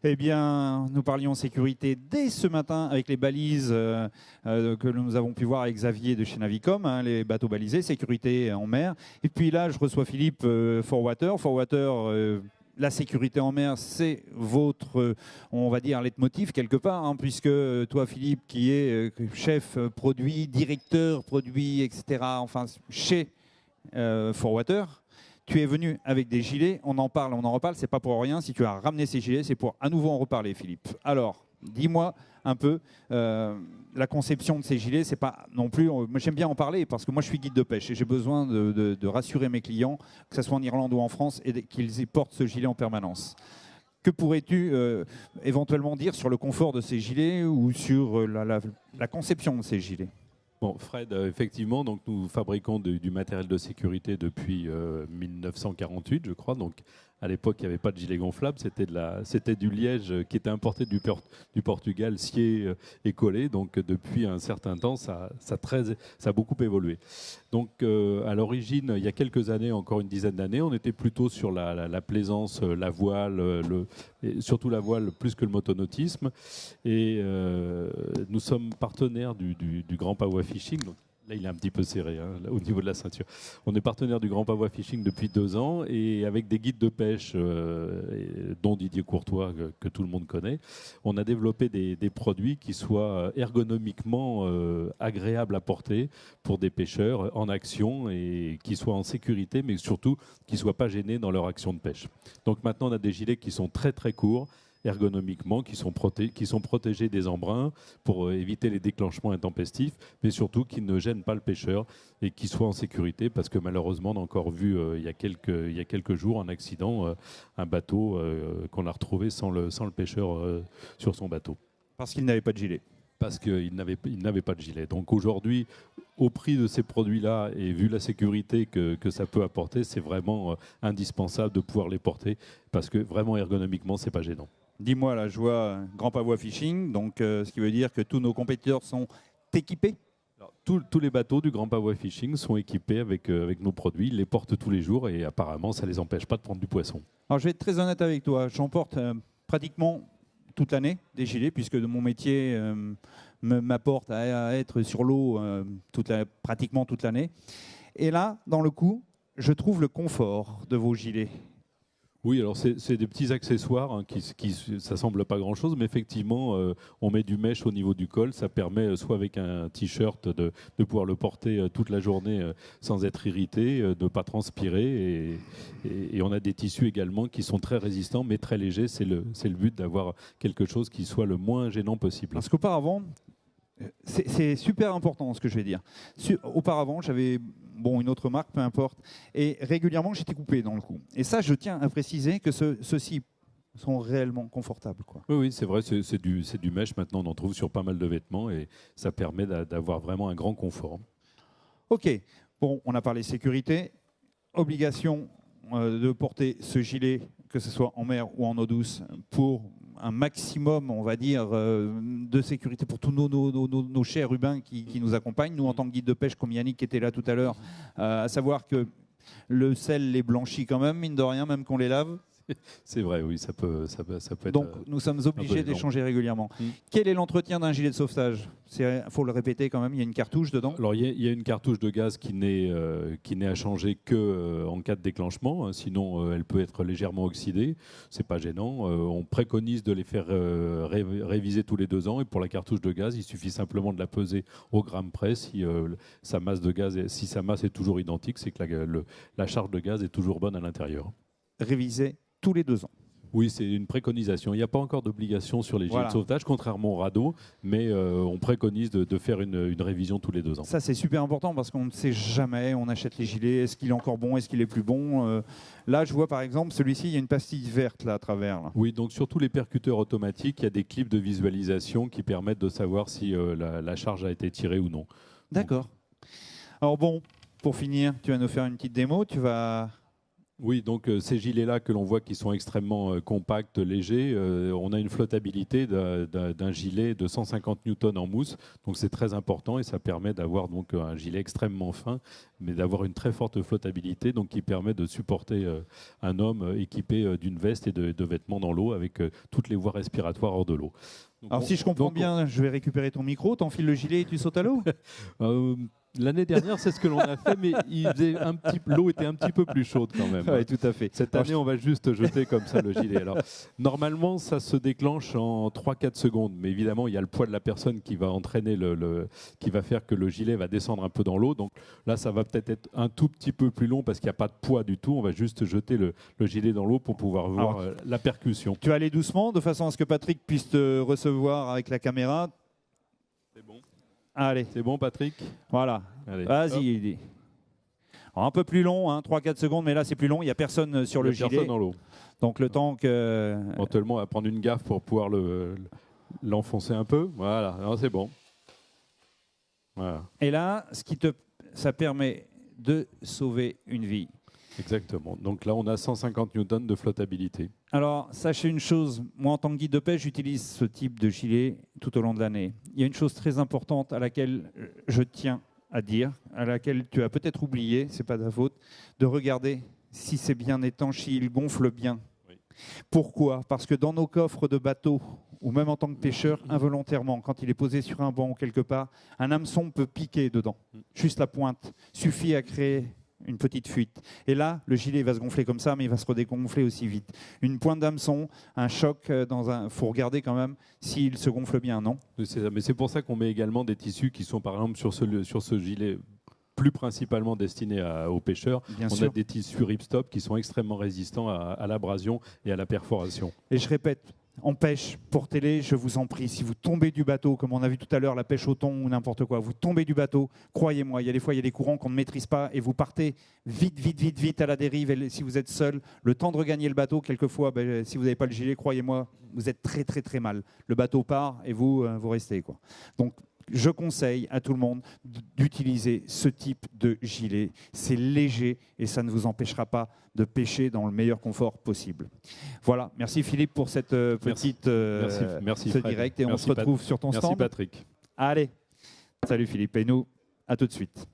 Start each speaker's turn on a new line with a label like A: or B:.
A: Eh bien, nous parlions sécurité dès ce matin avec les balises que nous avons pu voir avec Xavier de chez Navicom, hein, les bateaux balisés, sécurité en mer. Et puis là, je reçois Philippe Forwater. Forwater, la sécurité en mer, c'est votre, on va dire, leitmotiv quelque part, hein, puisque toi, Philippe, qui est chef produit, directeur produit, etc., enfin, chez Forwater, tu es venu avec des gilets, on en parle, on en reparle, c'est pas pour rien. Si tu as ramené ces gilets, c'est pour à nouveau en reparler, Philippe. Alors, dis-moi un peu, la conception de ces gilets, c'est pas non plus... Moi, j'aime bien en parler parce que moi, je suis guide de pêche et j'ai besoin de rassurer mes clients, que ce soit en Irlande ou en France, et qu'ils y portent ce gilet en permanence. Que pourrais-tu éventuellement dire sur le confort de ces gilets ou sur la conception de ces gilets ?
B: Bon, Fred, effectivement, donc nous fabriquons du matériel de sécurité depuis 1948, je crois. Donc, à l'époque, il n'y avait pas de gilet gonflable, c'était du liège qui était importé du Portugal, scié et collé. Donc, depuis un certain temps, ça a beaucoup évolué. Donc, à l'origine, il y a quelques années, encore une dizaine d'années, on était plutôt sur la plaisance, la voile, et surtout la voile plus que le motonautisme. Et nous sommes partenaires du Grand Pavois Fishing. Donc, là, il est un petit peu serré hein, là, au niveau de la ceinture. On est partenaire du Grand Pavois Fishing depuis 2 ans et avec des guides de pêche, dont Didier Courtois, que tout le monde connaît, on a développé des produits qui soient ergonomiquement agréables à porter pour des pêcheurs en action et qui soient en sécurité, mais surtout qui ne soient pas gênés dans leur action de pêche. Donc maintenant, on a des gilets qui sont très très courts, ergonomiquement, qui sont protégés des embruns pour éviter les déclenchements intempestifs, mais surtout qui ne gênent pas le pêcheur et qui soient en sécurité, parce que malheureusement, on a encore vu il y a quelques jours un accident, un bateau qu'on a retrouvé sans le pêcheur sur son bateau.
A: Parce qu'il n'avait pas de gilet.
B: Parce qu'il n'avait pas de gilet. Donc aujourd'hui, au prix de ces produits-là et vu la sécurité que ça peut apporter, c'est vraiment indispensable de pouvoir les porter parce que vraiment ergonomiquement, c'est pas gênant.
A: Dis-moi, là, je vois Grand Pavois Fishing, donc ce qui veut dire que tous nos compétiteurs sont équipés.
B: Alors, tous les bateaux du Grand Pavois Fishing sont équipés avec nos produits, ils les portent tous les jours et apparemment, ça ne les empêche pas de prendre du poisson.
A: Alors, je vais être très honnête avec toi, j'en porte pratiquement toute l'année des gilets, puisque mon métier m'apporte à être sur l'eau pratiquement toute l'année. Et là, dans le coup, je trouve le confort de vos gilets.
B: Oui, alors c'est des petits accessoires hein, ça semble pas grand-chose, mais effectivement, on met du mesh au niveau du col. Ça permet, soit avec un t-shirt, de pouvoir le porter toute la journée sans être irrité, de ne pas transpirer. Et on a des tissus également qui sont très résistants, mais très légers. C'est le but d'avoir quelque chose qui soit le moins gênant possible.
A: Parce qu'auparavant, c'est super important ce que je vais dire. Auparavant, j'avais une autre marque, peu importe, et régulièrement j'étais coupé dans le cou. Et ça, je tiens à préciser que ceux-ci sont réellement confortables, quoi.
B: Oui, c'est vrai, c'est du mesh maintenant, on en trouve sur pas mal de vêtements et ça permet d'avoir vraiment un grand confort.
A: Ok, bon, on a parlé sécurité, obligation de porter ce gilet, que ce soit en mer ou en eau douce, pour un maximum, on va dire, de sécurité pour tous nos chers Rubins qui nous accompagnent. Nous, en tant que guide de pêche, comme Yannick qui était là tout à l'heure, à savoir que le sel les blanchit quand même, mine de rien, même qu'on les lave.
B: C'est vrai, oui, ça peut être...
A: Donc, nous sommes obligés d'échanger régulièrement. Quel est l'entretien d'un gilet de sauvetage ? Il faut le répéter quand même, il y a une cartouche dedans.
B: Alors, il y a une cartouche de gaz qui n'est à changer qu'en cas de déclenchement. Hein, sinon, elle peut être légèrement oxydée. C'est pas gênant. On préconise de les faire réviser tous les 2 ans. Et pour la cartouche de gaz, il suffit simplement de la peser au gramme près. Si sa masse est toujours identique, c'est que la charge de gaz est toujours bonne à l'intérieur.
A: Réviser tous les 2 ans.
B: Oui, c'est une préconisation. Il n'y a pas encore d'obligation sur les gilets de sauvetage, contrairement au radeau, mais on préconise de faire une révision tous les 2 ans.
A: Ça, c'est super important parce qu'on ne sait jamais, on achète les gilets, est-ce qu'il est encore bon, est-ce qu'il est plus bon Là, je vois par exemple, celui-ci, il y a une pastille verte là, à travers. Là.
B: Oui, donc sur tous les percuteurs automatiques, il y a des clips de visualisation qui permettent de savoir si la charge a été tirée ou non.
A: D'accord. Alors bon, pour finir, tu vas nous faire une petite démo, tu vas
B: Oui, donc ces gilets-là que l'on voit qui sont extrêmement compacts, légers, on a une flottabilité d'un gilet de 150 newtons en mousse, donc c'est très important et ça permet d'avoir donc un gilet extrêmement fin, mais d'avoir une très forte flottabilité, donc qui permet de supporter un homme équipé d'une veste et de vêtements dans l'eau avec toutes les voies respiratoires hors de l'eau.
A: Alors si je comprends bien, je vais récupérer ton micro, t'enfiles le gilet et tu sautes à l'eau.
B: L'année dernière, c'est ce que l'on a fait, mais l'eau était un petit peu plus chaude quand même.
A: Oui, tout à fait.
B: Cette année, on va juste jeter comme ça le gilet. Alors, normalement, ça se déclenche en 3-4 secondes, mais évidemment, il y a le poids de la personne qui va entraîner qui va faire que le gilet va descendre un peu dans l'eau. Donc là, ça va peut-être être un tout petit peu plus long parce qu'il n'y a pas de poids du tout. On va juste jeter le gilet dans l'eau pour pouvoir voir la percussion.
A: Tu vas aller doucement, de façon à ce que Patrick puisse te recevoir avec la caméra.
B: C'est bon.
A: Allez.
B: C'est bon, Patrick?
A: Voilà. Vas-y. Un peu plus long, 3-4 secondes, mais là c'est plus long. Il n'y a personne sur le gilet.
B: Personne dans l'eau.
A: Donc le temps que...
B: Éventuellement, on va prendre une gaffe pour pouvoir l'enfoncer un peu. Voilà, c'est bon. Voilà.
A: Et là, ça permet de sauver une vie.
B: Exactement. Donc là, on a 150 newtons de flottabilité.
A: Alors, sachez une chose, moi en tant que guide de pêche, j'utilise ce type de gilet tout au long de l'année. Il y a une chose très importante à laquelle je tiens à dire, à laquelle tu as peut-être oublié, c'est pas ta faute, de regarder si c'est bien étanche, s'il gonfle bien. Oui. Pourquoi? Parce que dans nos coffres de bateau, ou même en tant que pêcheur, involontairement, quand il est posé sur un banc ou quelque part, un hameçon peut piquer dedans. Juste la pointe suffit à créer une petite fuite. Et là, le gilet va se gonfler comme ça, mais il va se redégonfler aussi vite. Une pointe d'hameçon, un choc faut regarder quand même s'il se gonfle bien, non?
B: Mais c'est pour ça qu'on met également des tissus qui sont, par exemple, sur ce gilet plus principalement destiné aux pêcheurs. A des tissus ripstop qui sont extrêmement résistants à l'abrasion et à la perforation.
A: Et je répète, en pêche, pour télé, je vous en prie, si vous tombez du bateau, comme on a vu tout à l'heure, la pêche au thon ou n'importe quoi, vous tombez du bateau, croyez-moi, il y a des fois, il y a des courants qu'on ne maîtrise pas et vous partez vite à la dérive. Et si vous êtes seul, le temps de regagner le bateau, quelquefois, si vous n'avez pas le gilet, croyez-moi, vous êtes très mal. Le bateau part et vous restez, quoi. Donc, je conseille à tout le monde d'utiliser ce type de gilet. C'est léger et ça ne vous empêchera pas de pêcher dans le meilleur confort possible. Voilà, merci Philippe pour cette petite
B: merci
A: ce direct et on se retrouve sur ton stand.
B: Merci Patrick.
A: Allez, salut Philippe et nous, à tout de suite.